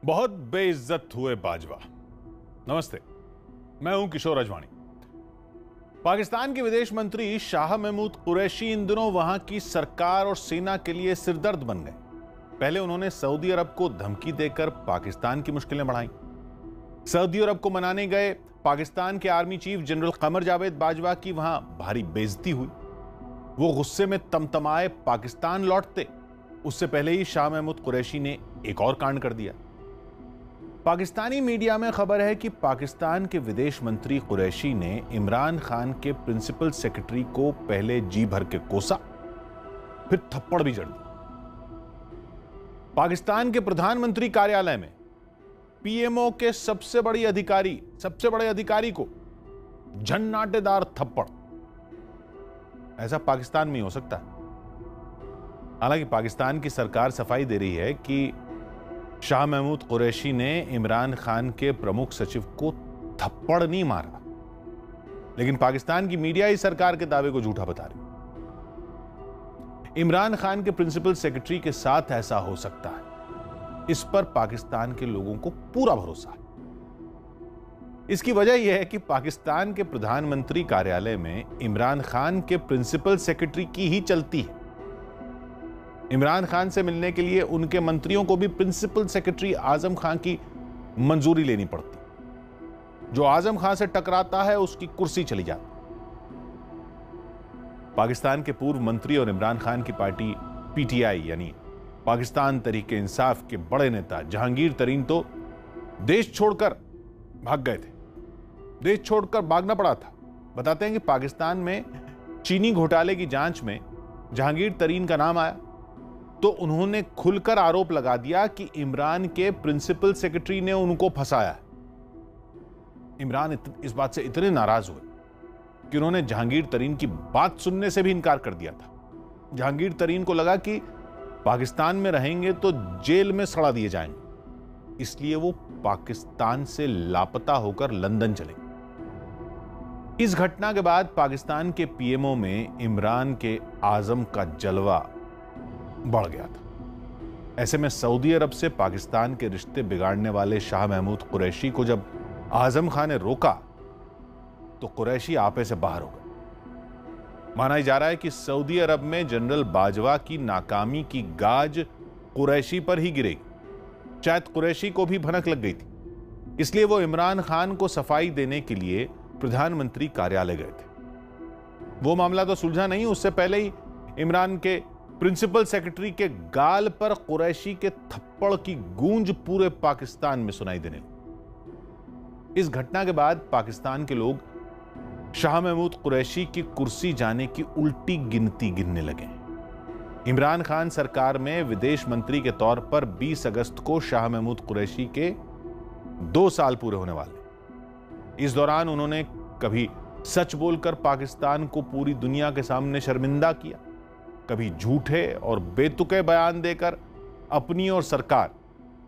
बहुत बेइज्जत हुए बाजवा। नमस्ते, मैं हूं किशोर अजवाणी। पाकिस्तान के विदेश मंत्री शाह महमूद कुरैशी इन दिनों वहां की सरकार और सेना के लिए सिरदर्द बन गए। पहले उन्होंने सऊदी अरब को धमकी देकर पाकिस्तान की मुश्किलें बढ़ाई। सऊदी अरब को मनाने गए पाकिस्तान के army chief general Qamar Javed Bajwa की वहां भारी बेइज्जती हुई। वो गुस्से में तमतमाए पाकिस्तान लौटते, उससे पहले ही शाह महमूद कुरैशी ने एक और कांड कर दिया। पाकिस्तानी मीडिया में खबर है कि पाकिस्तान के विदेश मंत्री कुरैशी ने इमरान खान के प्रिंसिपल सेक्रेटरी को पहले जी भर के कोसा, फिर थप्पड़ भी जड़ दी। पाकिस्तान के प्रधानमंत्री कार्यालय में पीएमओ के सबसे बड़े अधिकारी को झन्नाटेदार थप्पड़। ऐसा पाकिस्तान में ही हो सकता है। हालांकि पाकिस्तान की सरकार सफाई दे रही है कि शाह महमूद कुरैशी ने इमरान खान के प्रमुख सचिव को थप्पड़ नहीं मारा, लेकिन पाकिस्तान की मीडिया ही सरकार के दावे को झूठा बता रही। इमरान खान के प्रिंसिपल सेक्रेटरी के साथ ऐसा हो सकता है, इस पर पाकिस्तान के लोगों को पूरा भरोसा है। इसकी वजह यह है कि पाकिस्तान के प्रधानमंत्री कार्यालय में इमरान खान के प्रिंसिपल सेक्रेटरी की ही चलती है। इमरान खान से मिलने के लिए उनके मंत्रियों को भी प्रिंसिपल सेक्रेटरी आजम खान की मंजूरी लेनी पड़ती। जो आजम खान से टकराता है उसकी कुर्सी चली जाती। पाकिस्तान के पूर्व मंत्री और इमरान खान की पार्टी पीटीआई यानी पाकिस्तान तहरीक इंसाफ के बड़े नेता जहांगीर तरीन तो देश छोड़कर भाग गए थे। देश छोड़कर भागना पड़ा था। बताते हैं कि पाकिस्तान में चीनी घोटाले की जांच में जहांगीर तरीन का नाम आया तो उन्होंने खुलकर आरोप लगा दिया कि इमरान के प्रिंसिपल सेक्रेटरी ने उनको फंसाया है। इमरान इस बात से इतने नाराज हुए कि उन्होंने जहांगीर तरीन की बात सुनने से भी इनकार कर दिया था। जहांगीर तरीन को लगा कि पाकिस्तान में रहेंगे तो जेल में सड़ा दिए जाएंगे, इसलिए वो पाकिस्तान से लापता होकर लंदन चले। इस घटना के बाद पाकिस्तान के पीएमओ में इमरान के आजम का जलवा बढ़ गया था। ऐसे में सऊदी अरब से पाकिस्तान के रिश्ते बिगाड़ने वाले शाह महमूद कुरैशी को जब आजम खान ने रोका तो कुरैशी आपे से बाहर हो गए। माना जा रहा है कि सऊदी अरब में जनरल बाजवा की नाकामी की गाज कुरैशी पर ही गिरेगी। शायद कुरैशी को भी भनक लग गई थी, इसलिए वो इमरान खान को सफाई देने के लिए प्रधानमंत्री कार्यालय गए थे। वो मामला तो सुलझा नहीं, उससे पहले ही इमरान के प्रिंसिपल सेक्रेटरी के गाल पर कुरैशी के थप्पड़ की गूंज पूरे पाकिस्तान में सुनाई देने लगी। इस घटना के बाद पाकिस्तान के लोग शाह महमूद कुरैशी की कुर्सी जाने की उल्टी गिनती गिनने लगे। इमरान खान सरकार में विदेश मंत्री के तौर पर 20 अगस्त को शाह महमूद कुरैशी के 2 साल पूरे होने वाले। इस दौरान उन्होंने कभी सच बोलकर पाकिस्तान को पूरी दुनिया के सामने शर्मिंदा किया, कभी झूठे और बेतुके बयान देकर अपनी और सरकार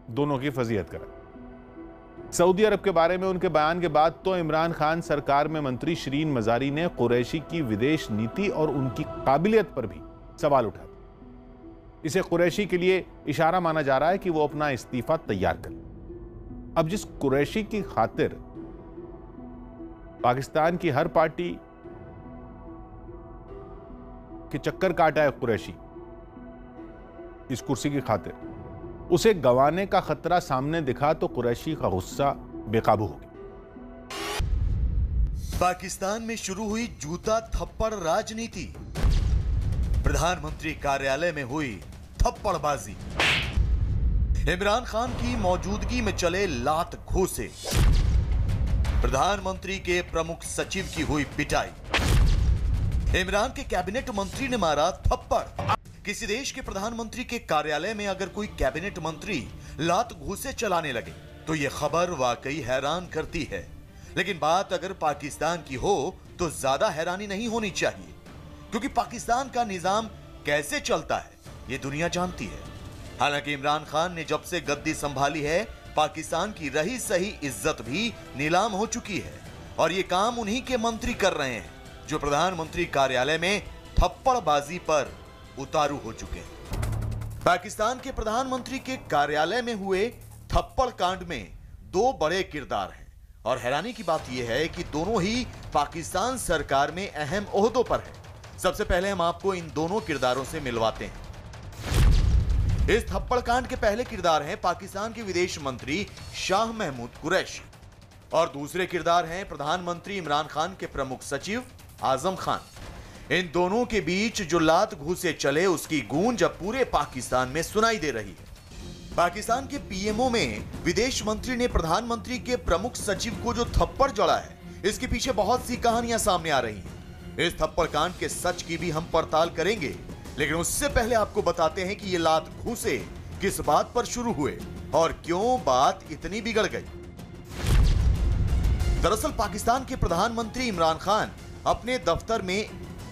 दोनों की फजीहत करा। सऊदी अरब के बारे में उनके बयान के बाद तो इमरान खान सरकार में मंत्री शरीन मजारी ने कुरैशी की विदेश नीति और उनकी काबिलियत पर भी सवाल उठाया। इसे कुरैशी के लिए इशारा माना जा रहा है कि वो अपना इस्तीफा तैयार कर। अब जिस कुरैशी की खातिर पाकिस्तान की हर पार्टी के चक्कर काटा है कुरैशी इस कुर्सी की खातिर, उसे गंवाने का खतरा सामने दिखा तो कुरैशी का गुस्सा बेकाबू हो गया। पाकिस्तान में शुरू हुई जूता थप्पड़ राजनीति। प्रधानमंत्री कार्यालय में हुई थप्पड़बाजी। इमरान खान की मौजूदगी में चले लात घूंसे। प्रधानमंत्री के प्रमुख सचिव की हुई पिटाई। इमरान के कैबिनेट मंत्री ने मारा थप्पड़। किसी देश के प्रधानमंत्री के कार्यालय में अगर कोई कैबिनेट मंत्री लात घूंसे चलाने लगे तो यह खबर वाकई हैरान करती है। लेकिन बात अगर पाकिस्तान की हो तो ज्यादा हैरानी नहीं होनी चाहिए, क्योंकि पाकिस्तान का निजाम कैसे चलता है यह दुनिया जानती है। हालांकि इमरान खान ने जब से गद्दी संभाली है, पाकिस्तान की रही सही इज्जत भी नीलाम हो चुकी है, और यह काम उन्हीं के मंत्री कर रहे हैं जो प्रधानमंत्री कार्यालय में थप्पड़बाजी पर उतारू हो चुके हैं। पाकिस्तान के प्रधानमंत्री के कार्यालय में हुए थप्पड़ कांड में दो बड़े किरदार हैं और हैरानी की बात यह है कि दोनों ही पाकिस्तान सरकार में अहम ओहदों पर हैं। सबसे पहले हम आपको इन दोनों किरदारों से मिलवाते हैं। इस थप्पड़ कांड के पहले किरदार हैं पाकिस्तान के विदेश मंत्री शाह महमूद कुरैशी और दूसरे किरदार हैं प्रधानमंत्री इमरान खान के प्रमुख सचिव आजम खान। इन दोनों के बीच जो लात घूंसे चले उसकी गूंज अब पूरे पाकिस्तान में सुनाई दे रही है। पाकिस्तान के पीएमओ में विदेश मंत्री ने प्रधानमंत्री के प्रमुख सचिव को जो थप्पड़ जड़ा है, इसके पीछे बहुत सी कहानियां सामने आ रही हैं। इस थप्पड़ कांड के सच की भी हम पड़ताल करेंगे, लेकिन उससे पहले आपको बताते हैं कि ये लात घूंसे किस बात पर शुरू हुए और क्यों बात इतनी बिगड़ गई। दरअसल पाकिस्तान के प्रधानमंत्री इमरान खान अपने दफ्तर में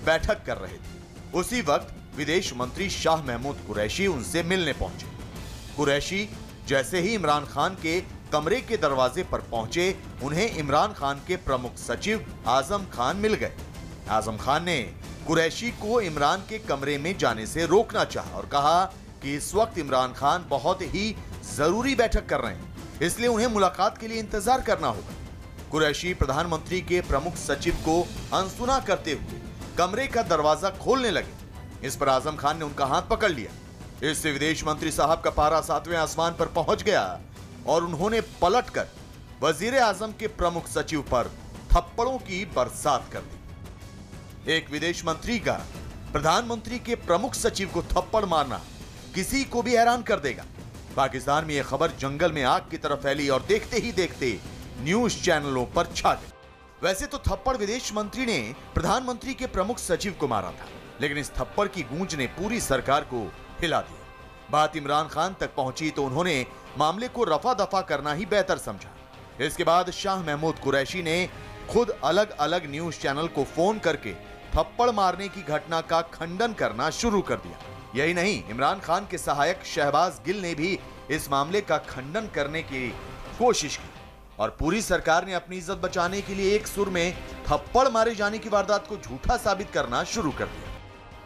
बैठक कर रहे थे। उसी वक्त विदेश मंत्री शाह महमूद कुरैशी उनसे मिलने पहुंचे। कुरैशी जैसे ही इमरान खान के कमरे के दरवाजे पर पहुंचे, उन्हें इमरान खान के प्रमुख सचिव आजम खान मिल गए। आजम खान ने कुरैशी को इमरान के कमरे में जाने से रोकना चाहा और कहा कि इस वक्त इमरान खान बहुत ही जरूरी बैठक कर रहे हैं, इसलिए उन्हें मुलाकात के लिए इंतजार करना होगा। कुरैशी प्रधानमंत्री के प्रमुख सचिव को अनसुना करते हुए कमरे का दरवाजा खोलने लगे। इस पर आजम खान ने उनका हाथ पकड़ लिया। इससे विदेश मंत्री साहब का पारा 7वें आसमान पर पहुंच गया और उन्होंने पलटकर वजीर आजम के प्रमुख सचिव पर थप्पड़ों की बरसात कर दी। एक विदेश मंत्री का प्रधानमंत्री के प्रमुख सचिव को थप्पड़ मारना किसी को भी हैरान कर देगा। पाकिस्तान में यह खबर जंगल में आग की तरह फैली और देखते ही देखते न्यूज चैनलों पर छा गई। वैसे तो थप्पड़ विदेश मंत्री ने प्रधानमंत्री के प्रमुख सचिव को मारा था, लेकिन इस थप्पड़ की गूंज ने पूरी सरकार को हिला दिया। बात इमरान खान तक पहुंची तो उन्होंने मामले को रफा दफा करना ही बेहतर समझा। इसके बाद शाह महमूद कुरैशी ने खुद अलग अलग न्यूज चैनल को फोन करके थप्पड़ मारने की घटना का खंडन करना शुरू कर दिया। यही नहीं, इमरान खान के सहायक शहबाज गिल ने भी इस मामले का खंडन करने की कोशिश की और पूरी सरकार ने अपनी इज्जत बचाने के लिए एक सुर में थप्पड़ मारे जाने की वारदात को झूठा साबित करना शुरू कर दिया।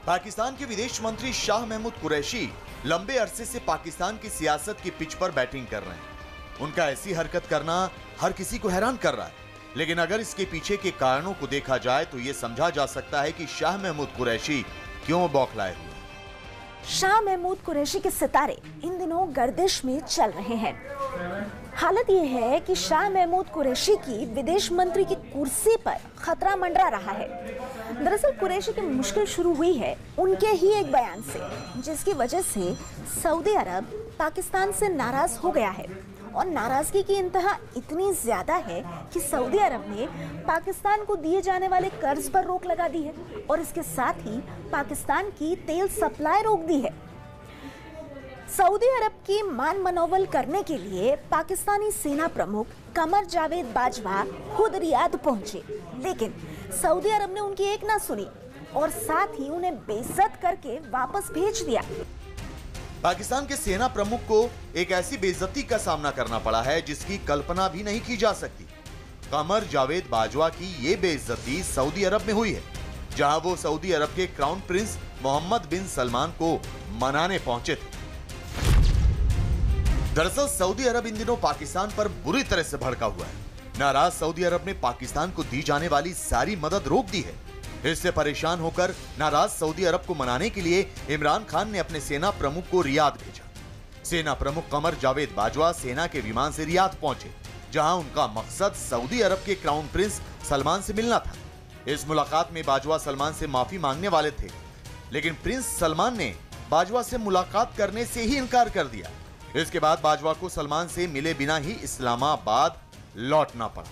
पाकिस्तान के विदेश मंत्री शाह महमूद कुरैशी लंबे अरसे से पाकिस्तान की सियासत की पिच पर बैटिंग कर रहे हैं। उनका ऐसी हरकत करना हर किसी को हैरान कर रहा है, लेकिन अगर इसके पीछे के कारणों को देखा जाए तो यह समझा जा सकता है कि शाह महमूद कुरैशी क्यों बौखलाए हुए। शाह महमूद कुरैशी के सितारे इन दिनों गर्दिश में चल रहे हैं। हालत यह है कि शाह महमूद कुरैशी की विदेश मंत्री की कुर्सी पर खतरा मंडरा रहा है। दरअसल कुरैशी की मुश्किल शुरू हुई है उनके ही एक बयान से, जिसकी वजह से सऊदी अरब पाकिस्तान से नाराज हो गया है और नाराजगी की इंतहा इतनी ज्यादा है कि सऊदी अरब ने पाकिस्तान को दिए जाने वाले कर्ज पर रोक लगा दी है और इसके साथ ही पाकिस्तान की तेल सप्लाई रोक दी है। सऊदी अरब की मान मनोवल करने के लिए पाकिस्तानी सेना प्रमुख कमर जावेद बाजवा खुद रियाद पहुंचे, लेकिन सऊदी अरब ने उनकी एक ना सुनी और साथ ही उन्हें बेइज्जत करके वापस भेज दिया। पाकिस्तान के सेना प्रमुख को एक ऐसी बेइज्जती का सामना करना पड़ा है जिसकी कल्पना भी नहीं की जा सकती। कमर जावेद बाजवा की ये बेइज्जती सऊदी अरब में हुई है, जहां वो सऊदी अरब के क्राउन प्रिंस मोहम्मद बिन सलमान को मनाने पहुंचे थे। दरअसल सऊदी अरब इन दिनों पाकिस्तान पर बुरी तरह से भड़का हुआ है। नाराज सऊदी अरब ने पाकिस्तान को दी जाने वाली सारी मदद रोक दी है। इससे परेशान होकर नाराज सऊदी अरब को मनाने के लिए इमरान खान ने अपने सेना प्रमुख को रियाद भेजा। सेना प्रमुख कमर जावेद बाजवा सेना के विमान से रियाद पहुंचे, जहां उनका मकसद सऊदी अरब के क्राउन प्रिंस सलमान से मिलना था। इस मुलाकात में बाजवा सलमान से माफी मांगने वाले थे, लेकिन प्रिंस सलमान ने बाजवा से मुलाकात करने से ही इनकार कर दिया। इसके बाद बाजवा को सलमान से मिले बिना ही इस्लामाबाद लौटना पड़ा।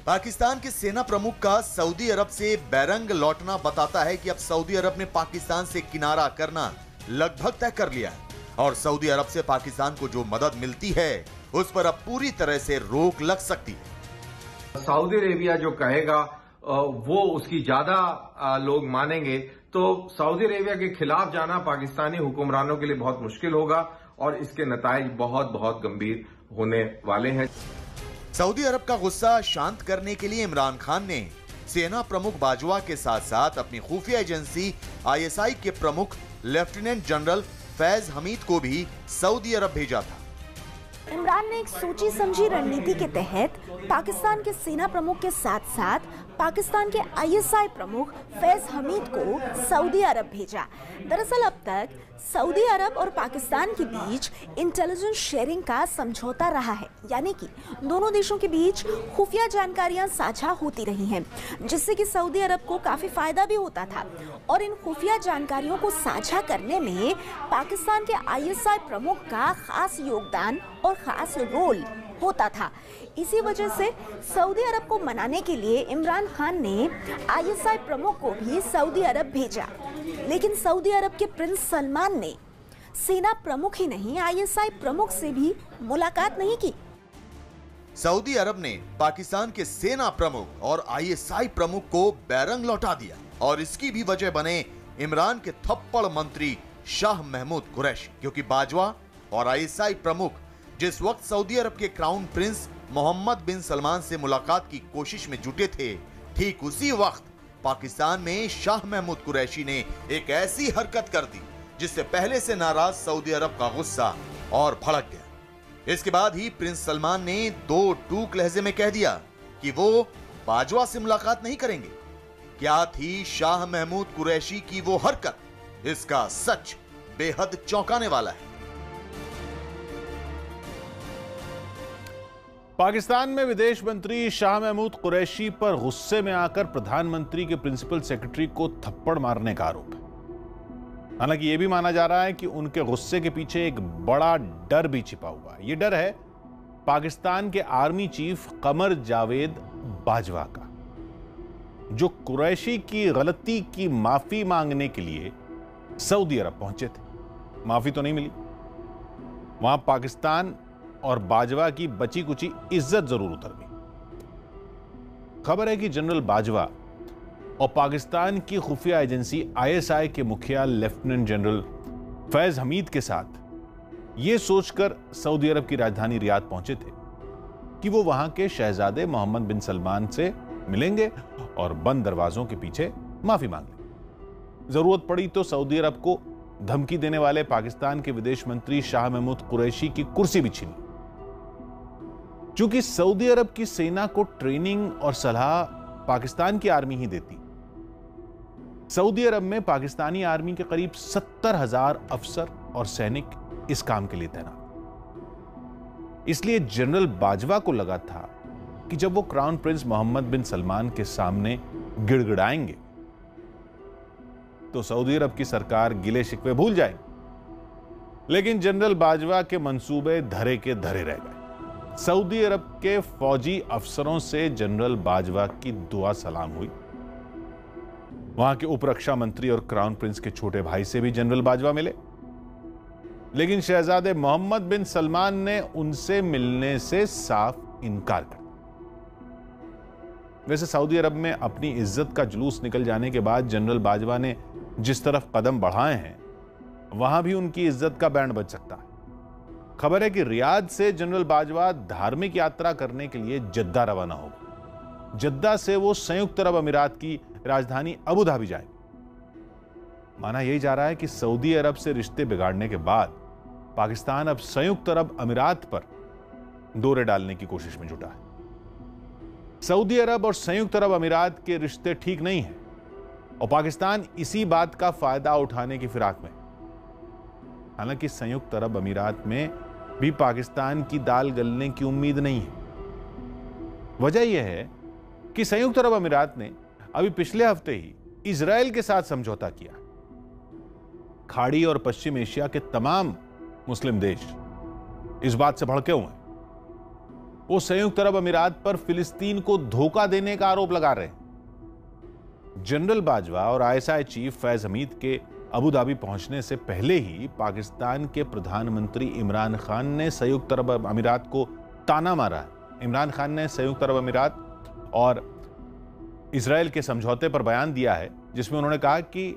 पाकिस्तान के सेना प्रमुख का सऊदी अरब से बैरंग लौटना बताता है कि अब सऊदी अरब ने पाकिस्तान से किनारा करना लगभग तय कर लिया है और सऊदी अरब से पाकिस्तान को जो मदद मिलती है उस पर अब पूरी तरह से रोक लग सकती है। सऊदी अरेबिया जो कहेगा वो उसकी ज्यादा लोग मानेंगे, तो सऊदी अरेबिया के खिलाफ जाना पाकिस्तानी हुक्मरानों के लिए बहुत मुश्किल होगा और इसके नताइज बहुत बहुत गंभीर होने वाले हैं। सऊदी अरब का गुस्सा शांत करने के लिए इमरान खान ने सेना प्रमुख बाजवा के साथ साथ अपनी खुफिया एजेंसी ISI के प्रमुख लेफ्टिनेंट जनरल फैज हमीद को भी सऊदी अरब भेजा था। इमरान ने एक सोची समझी रणनीति के तहत पाकिस्तान के सेना प्रमुख के साथ साथ पाकिस्तान के आईएसआई प्रमुख फैज हमीद को सऊदी अरब भेजा। दरअसल अब तक सऊदी अरब और पाकिस्तान के बीच इंटेलिजेंस शेयरिंग का समझौता रहा है, यानी कि दोनों देशों के बीच खुफिया जानकारियां साझा होती रही हैं, जिससे कि सऊदी अरब को काफी फायदा भी होता था। और इन खुफिया जानकारियों को साझा करने में पाकिस्तान के आईएसआई प्रमुख का खास योगदान और खास रोल होता था। इसी वजह से सऊदी अरब को मनाने के लिए इमरान खान ने आईएसआई प्रमुख को भी सऊदी अरब भेजा, लेकिन सऊदी अरब के प्रिंस सलमान ने सेना प्रमुख ही नहीं आईएसआई प्रमुख से भी मुलाकात नहीं की। सऊदी अरब ने पाकिस्तान के सेना प्रमुख और आईएसआई प्रमुख को बैरंग लौटा दिया और इसकी भी वजह बने इमरान के थप्पड़ मंत्री शाह महमूद कुरैशी, क्योंकि बाजवा और आईएसआई प्रमुख जिस वक्त सऊदी अरब के क्राउन प्रिंस मोहम्मद बिन सलमान से मुलाकात की कोशिश में जुटे थे, ठीक उसी वक्त पाकिस्तान में शाह महमूद कुरैशी ने एक ऐसी हरकत कर दी जिससे पहले से नाराज सऊदी अरब का गुस्सा और भड़क गया। इसके बाद ही प्रिंस सलमान ने दो टूक लहजे में कह दिया कि वो बाजवा से मुलाकात नहीं करेंगे। क्या थी शाह महमूद कुरैशी की वो हरकत, इसका सच बेहद चौंकाने वाला है। पाकिस्तान में विदेश मंत्री शाह महमूद कुरैशी पर गुस्से में आकर प्रधानमंत्री के प्रिंसिपल सेक्रेटरी को थप्पड़ मारने का आरोप है। हालांकि यह भी माना जा रहा है कि उनके गुस्से के पीछे एक बड़ा डर भी छिपा हुआ है। यह डर है पाकिस्तान के आर्मी चीफ कमर जावेद बाजवा का, जो कुरैशी की गलती की माफी मांगने के लिए सऊदी अरब पहुंचे थे। माफी तो नहीं मिली, वहां पाकिस्तान और बाजवा की बची कुची इज्जत जरूर उतर गई। खबर है कि जनरल बाजवा और पाकिस्तान की खुफिया एजेंसी आईएसआई के मुखिया लेफ्टिनेंट जनरल फैज हमीद के साथ यह सोचकर सऊदी अरब की राजधानी रियाद पहुंचे थे कि वो वहां के शहजादे मोहम्मद बिन सलमान से मिलेंगे और बंद दरवाजों के पीछे माफी मांग लेंगे। जरूरत पड़ी तो सऊदी अरब को धमकी देने वाले पाकिस्तान के विदेश मंत्री शाह महमूद कुरैशी की कुर्सी भी छीनी। चूंकि सऊदी अरब की सेना को ट्रेनिंग और सलाह पाकिस्तान की आर्मी ही देती, सऊदी अरब में पाकिस्तानी आर्मी के करीब 70,000 अफसर और सैनिक इस काम के लिए तैनात। इसलिए जनरल बाजवा को लगा था कि जब वो क्राउन प्रिंस मोहम्मद बिन सलमान के सामने गिड़गिड़ाएंगे तो सऊदी अरब की सरकार गिले शिकवे भूल जाएगी। लेकिन जनरल बाजवा के मंसूबे धरे के धरे रह गए। सऊदी अरब के फौजी अफसरों से जनरल बाजवा की दुआ सलाम हुई। वहां के उप रक्षा मंत्री और क्राउन प्रिंस के छोटे भाई से भी जनरल बाजवा मिले, लेकिन शहजादे मोहम्मद बिन सलमान ने उनसे मिलने से साफ इनकार कर दिया। वैसे सऊदी अरब में अपनी इज्जत का जुलूस निकल जाने के बाद जनरल बाजवा ने जिस तरफ कदम बढ़ाए हैं, वहां भी उनकी इज्जत का बैंड बज सकता है। खबर है कि रियाद से जनरल बाजवा धार्मिक यात्रा करने के लिए जद्दा रवाना होगा। जद्दा से वो संयुक्त अरब अमीरात की राजधानी अबू धाबी जाएंगे। माना यही जा रहा है कि सऊदी अरब से रिश्ते बिगाड़ने के बाद पाकिस्तान अब संयुक्त अरब अमीरात पर डोरे डालने की कोशिश में जुटा है। सऊदी अरब और संयुक्त अरब अमीरात के रिश्ते ठीक नहीं हैं और पाकिस्तान इसी बात का फायदा उठाने की फिराक में। हालांकि संयुक्त अरब अमीरात में भी पाकिस्तान की दाल गलने की उम्मीद नहीं है। वजह यह है कि संयुक्त अरब अमीरात ने अभी पिछले हफ्ते ही इजराइल के साथ समझौता किया। खाड़ी और पश्चिम एशिया के तमाम मुस्लिम देश इस बात से भड़के हुए हैं। वो संयुक्त अरब अमीरात पर फिलिस्तीन को धोखा देने का आरोप लगा रहे हैं। जनरल बाजवा और आईएसआई चीफ फैज हमीद के अबू धाबी पहुंचने से पहले ही पाकिस्तान के प्रधानमंत्री इमरान खान ने संयुक्त अरब अमीरात को ताना मारा है। इमरान खान ने संयुक्त अरब अमीरात और इजराइल के समझौते पर बयान दिया है, जिसमें उन्होंने कहा कि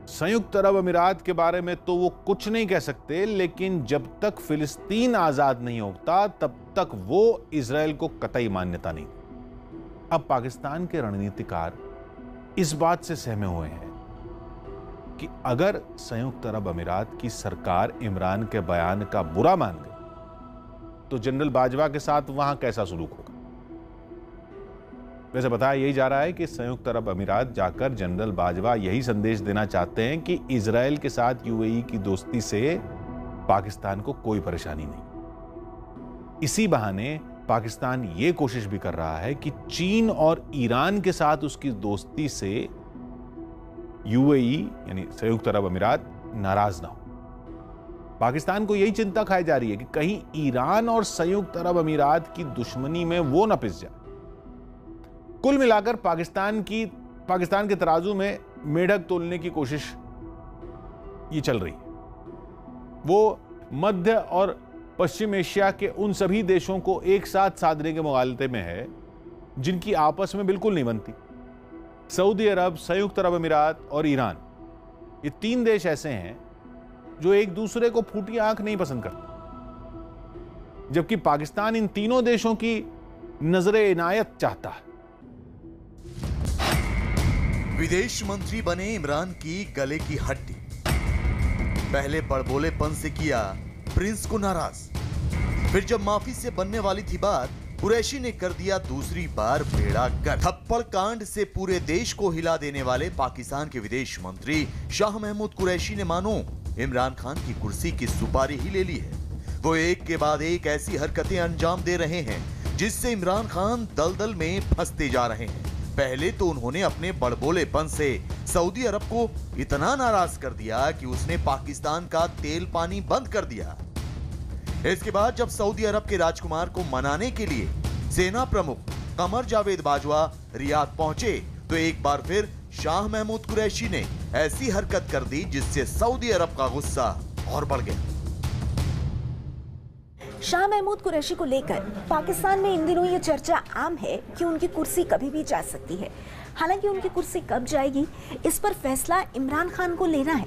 संयुक्त अरब अमीरात के बारे में तो वो कुछ नहीं कह सकते, लेकिन जब तक फिलिस्तीन आजाद नहीं होता तब तक वो इजराइल को कतई मान्यता नहीं। अब पाकिस्तान के रणनीतिकार इस बात से सहमे हुए हैं कि अगर संयुक्त अरब अमीरात की सरकार इमरान के बयान का बुरा मान गई तो जनरल बाजवा के साथ वहां कैसा सलूक होगा? वैसे बताया यही जा रहा है कि संयुक्त अरब अमीरात जाकर जनरल बाजवा यही संदेश देना चाहते हैं कि इजराइल के साथ यूएई की दोस्ती से पाकिस्तान को कोई परेशानी नहीं। इसी बहाने पाकिस्तान यह कोशिश भी कर रहा है कि चीन और ईरान के साथ उसकी दोस्ती से यूएई यानी संयुक्त अरब अमीरात नाराज ना हो। पाकिस्तान को यही चिंता खाई जा रही है कि कहीं ईरान और संयुक्त अरब अमीरात की दुश्मनी में वो न पिस जाए। कुल मिलाकर पाकिस्तान के तराजू में मेढक तोलने की कोशिश ये चल रही है। वो मध्य और पश्चिम एशिया के उन सभी देशों को एक साथ साधने के मुगालते में है जिनकी आपस में बिल्कुल नहीं बनती। सऊदी अरब, संयुक्त अरब अमीरात और ईरान, ये तीन देश ऐसे हैं जो एक दूसरे को फूटी आंख नहीं पसंद करते, जबकि पाकिस्तान इन तीनों देशों की नजरे इनायत चाहता है। विदेश मंत्री बने इमरान की गले की हड्डी। पहले बड़बोलेपन से किया प्रिंस को नाराज, फिर जब माफी से बनने वाली थी बात, कुरैशी ने कर दिया दूसरी बार बेड़ा गर्क। थप्पड़ कांड से पूरे देश को हिला देने वाले पाकिस्तान के विदेश मंत्री शाह महमूद कुरैशी ने मानो इमरान खान की कुर्सी की सुपारी ही ले ली है। वो एक के बाद एक ऐसी हरकतें अंजाम दे रहे हैं जिससे इमरान खान दलदल में फंसते जा रहे हैं। पहले तो उन्होंने अपने बड़बोलेपन से सऊदी अरब को इतना नाराज कर दिया कि उसने पाकिस्तान का तेल पानी बंद कर दिया। इसके बाद जब सऊदी अरब के राजकुमार को मनाने के लिए सेना प्रमुख कमर जावेद बाजवा रियाद पहुंचे तो एक बार फिर शाह महमूद कुरैशी ने ऐसी हरकत कर दी जिससे सऊदी अरब का गुस्सा और बढ़ गया। शाह महमूद कुरैशी को लेकर पाकिस्तान में इन दिनों ये चर्चा आम है कि उनकी कुर्सी कभी भी जा सकती है। हालांकि उनकी कुर्सी कब जाएगी इस पर फैसला इमरान खान को लेना है,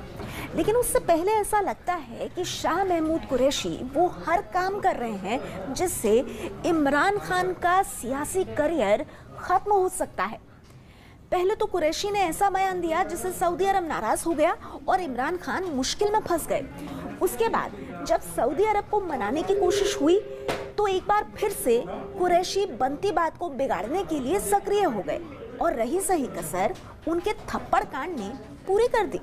लेकिन उससे पहले ऐसा लगता है कि शाह महमूद कुरैशी वो हर काम कर रहे हैं जिससे इमरान खान का सियासी करियर खत्म हो सकता है। पहले तो कुरैशी ने ऐसा बयान दिया जिससे सऊदी अरब नाराज हो गया और इमरान खान मुश्किल में फंस गए। उसके बाद जब सऊदी अरब को मनाने की कोशिश हुई तो एक बार फिर से कुरैशी बनती बात को बिगाड़ने के लिए सक्रिय हो गए और रही सही कसर उनके थप्पड़ कांड ने पूरी कर दी।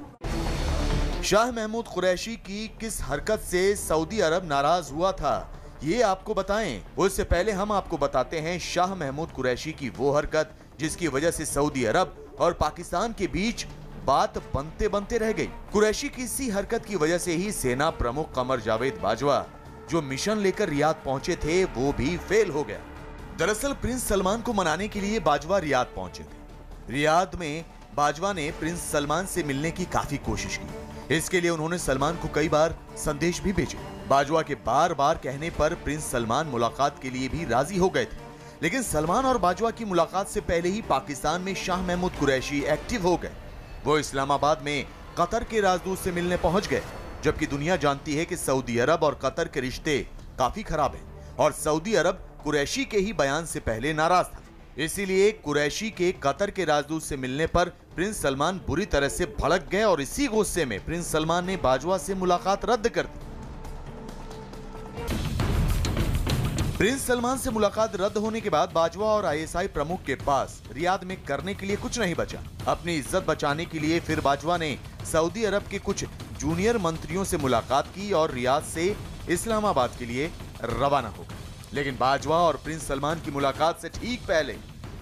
शाह महमूद कुरैशी की किस हरकत से सऊदी अरब नाराज हुआ था ये आपको बताएं। उससे पहले हम आपको बताते हैं शाह महमूद कुरैशी की वो हरकत जिसकी वजह से सऊदी अरब और पाकिस्तान के बीच बात बनते बनते रह गई। कुरैशी की इसी हरकत की वजह से ही सेना प्रमुख कमर जावेद बाजवा जो मिशन लेकर रियाद पहुंचे थे वो भी फेल हो गया। दरअसल प्रिंस सलमान को मनाने के लिए बाजवा रियाद पहुंचे थे। रियाद में बाजवा ने प्रिंस सलमान से मिलने की काफी कोशिश की। इसके लिए उन्होंने सलमान को कई बार संदेश भी भेजे। बाजवा के बार बार कहने पर प्रिंस सलमान मुलाकात के लिए भी राजी हो गए थे, लेकिन सलमान और बाजवा की मुलाकात से पहले ही पाकिस्तान में शाह महमूद कुरैशी एक्टिव हो गए। वो इस्लामाबाद में कतर के राजदूत से मिलने पहुंच गए, जबकि दुनिया जानती है कि सऊदी अरब और कतर के रिश्ते काफी खराब हैं और सऊदी अरब कुरैशी के ही बयान से पहले नाराज था। इसीलिए कुरैशी के कतर के राजदूत से मिलने पर प्रिंस सलमान बुरी तरह से भड़क गए और इसी गुस्से में प्रिंस सलमान ने बाजवा से मुलाकात रद्द कर दी। प्रिंस सलमान से मुलाकात रद्द होने के बाद बाजवा और आईएसआई प्रमुख के पास रियाद में करने के लिए कुछ नहीं बचा। अपनी इज्जत बचाने के लिए फिर बाजवा ने सऊदी अरब के कुछ जूनियर मंत्रियों से मुलाकात की और रियाद से इस्लामाबाद के लिए रवाना हो गए। लेकिन बाजवा और प्रिंस सलमान की मुलाकात से ठीक पहले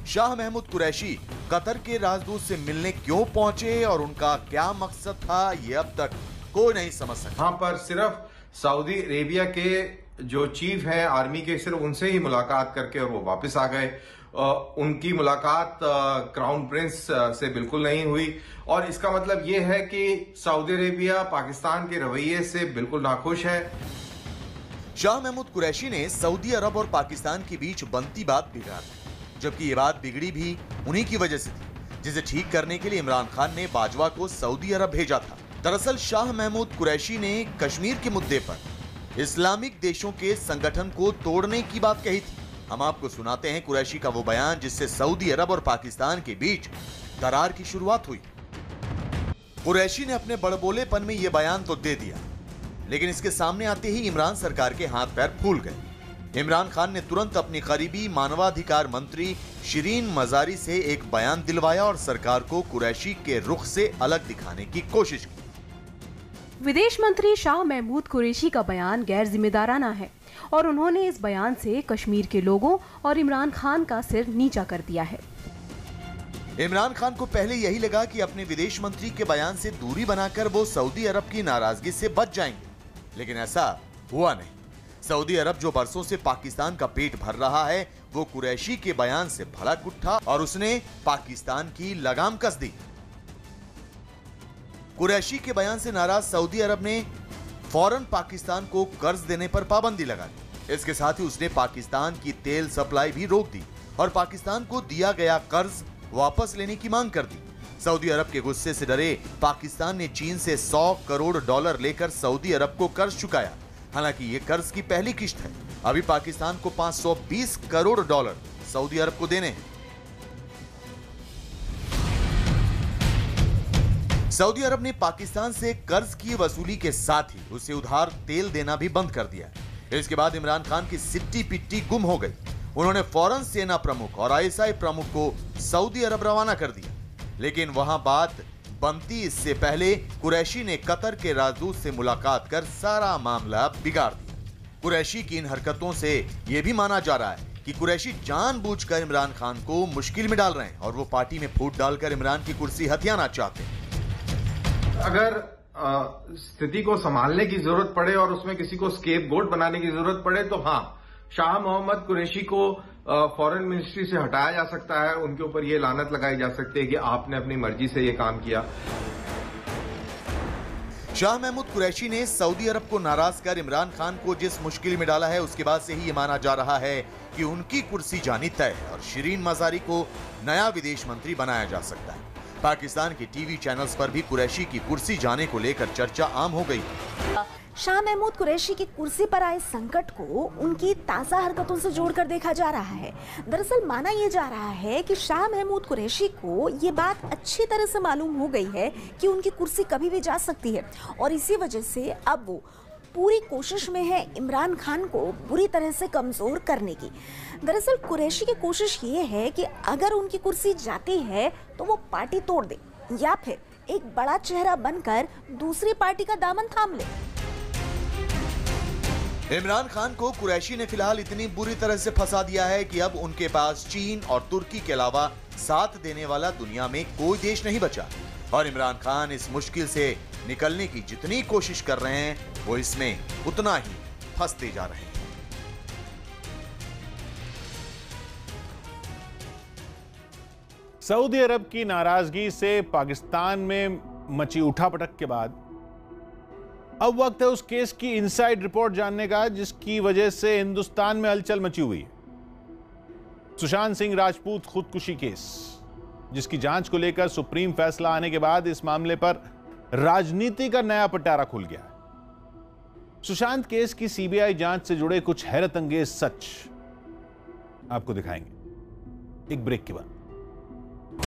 शाह महमूद कुरैशी कतर के राजदूत से मिलने क्यों पहुंचे और उनका क्या मकसद था ये अब तक कोई नहीं समझ सका। यहाँ पर सिर्फ सऊदी अरेबिया के जो चीफ हैं आर्मी के, सिर्फ उनसे ही मुलाकात करके और वो वापस आ गए। उनकी मुलाकात क्राउन प्रिंस से बिल्कुल नहीं हुई और इसका मतलब ये है कि सऊदी अरेबिया पाकिस्तान के रवैये से बिल्कुल नाखुश है। शाह महमूद कुरैशी ने सऊदी अरब और पाकिस्तान के बीच बनती बात बिगाड़ दी, जबकि ये बात बिगड़ी भी उन्हीं की वजह से थी, जिसे ठीक करने के लिए इमरान खान ने बाजवा को सऊदी अरब भेजा था। दरअसल शाह महमूद कुरैशी ने कश्मीर के मुद्दे पर इस्लामिक देशों के संगठन को तोड़ने की बात कही थी। हम आपको सुनाते हैं कुरैशी का वो बयान जिससे सऊदी अरब और पाकिस्तान के बीच दरार की शुरुआत हुई। कुरैशी ने अपने बड़बोलेपन में ये बयान तो दे दिया, लेकिन इसके सामने आते ही इमरान सरकार के हाथ पैर फूल गए। इमरान खान ने तुरंत अपनी करीबी मानवाधिकार मंत्री शिरीन मजारी से एक बयान दिलवाया और सरकार को कुरैशी के रुख से अलग दिखाने की कोशिश की। विदेश मंत्री शाह महमूद कुरैशी का बयान गैर जिम्मेदाराना है और उन्होंने इस बयान से कश्मीर के लोगों और इमरान खान का सिर नीचा कर दिया है। इमरान खान को पहले यही लगा कि अपने विदेश मंत्री के बयान से दूरी बनाकर वो सऊदी अरब की नाराजगी से बच जाएंगे, लेकिन ऐसा हुआ नहीं। सऊदी अरब जो बरसों से पाकिस्तान का पेट भर रहा है, वो कुरैशी के बयान से भड़क उठा और उसने पाकिस्तान की लगाम कस दी। कुरैशी के बयान से नाराज सऊदी अरब ने फौरन पाकिस्तान को कर्ज देने पर पाबंदी लगा दी। इसके साथ ही उसने पाकिस्तान की तेल सप्लाई भी रोक दी और पाकिस्तान को दिया गया कर्ज वापस लेने की मांग कर दी। सऊदी अरब के गुस्से से डरे पाकिस्तान ने चीन से $100 करोड़ लेकर सऊदी अरब को कर्ज चुकाया। हालांकि ये कर्ज की पहली किश्त है। अभी पाकिस्तान को $520 करोड़ सऊदी अरब को देने हैं। सऊदी अरब ने पाकिस्तान से कर्ज की वसूली के साथ ही उसे उधार तेल देना भी बंद कर दिया। इसके बाद इमरान खान की सिट्टी पिट्टी गुम हो गई। उन्होंने फौरन सेना प्रमुख और आईएसआई प्रमुख को सऊदी अरब रवाना कर दिया, लेकिन वहां बात बनती इससे पहले कुरैशी ने कतर के राजदूत से मुलाकात कर सारा मामला बिगाड़ दिया। कुरैशी की इन हरकतों से यह भी माना जा रहा है कि कुरैशी जानबूझकर इमरान खान को मुश्किल में डाल रहे हैं और वो पार्टी में फूट डालकर इमरान की कुर्सी हथियाना चाहते हैं। अगर स्थिति को संभालने की जरूरत पड़े और उसमें किसी को स्केपगोट बनाने की जरूरत पड़े तो हाँ, शाह मोहम्मद कुरैशी को फॉरेन मिनिस्ट्री से हटाया जा सकता है। उनके ऊपर ये लानत लगाई जा सकती है कि आपने अपनी मर्जी से ये काम किया। शाह महमूद कुरैशी ने सऊदी अरब को नाराज कर इमरान खान को जिस मुश्किल में डाला है, उसके बाद से ही ये माना जा रहा है कि उनकी कुर्सी जानी तय है और शिरीन मजारी को नया विदेश मंत्री बनाया जा सकता है। पाकिस्तान के टीवी चैनल्स पर भी कुरैशी की कुर्सी जाने को लेकर चर्चा आम हो गई। शाह महमूद कुरैशी की कुर्सी पर आए संकट को उनकी ताज़ा हरकतों से जोड़कर देखा जा रहा है। दरअसल माना यह जा रहा है कि शाह महमूद कुरैशी को ये बात अच्छी तरह से मालूम हो गई है कि उनकी कुर्सी कभी भी जा सकती है और इसी वजह से अब वो पूरी कोशिश में है इमरान खान को बुरी तरह से कमजोर करने की। दरअसल कुरैशी की कोशिश ये है कि अगर उनकी कुर्सी जाती है तो वो पार्टी तोड़ दे या फिर एक बड़ा चेहरा बनकर दूसरी पार्टी का दामन थाम ले। इमरान खान को कुरैशी ने फिलहाल इतनी बुरी तरह से फंसा दिया है कि अब उनके पास चीन और तुर्की के अलावा साथ देने वाला दुनिया में कोई देश नहीं बचा और इमरान खान इस मुश्किल से निकलने की जितनी कोशिश कर रहे हैं वो इसमें उतना ही फंसते जा रहे हैं। सऊदी अरब की नाराजगी से पाकिस्तान में मची उठापटक के बाद अब वक्त है उस केस की इनसाइड रिपोर्ट जानने का जिसकी वजह से हिंदुस्तान में हलचल मची हुई है। सुशांत सिंह राजपूत खुदकुशी केस, जिसकी जांच को लेकर सुप्रीम फैसला आने के बाद इस मामले पर राजनीति का नया पिटारा खुल गया है। सुशांत केस की सीबीआई जांच से जुड़े कुछ हैरत अंगेज सच आपको दिखाएंगे एक ब्रेक के बाद।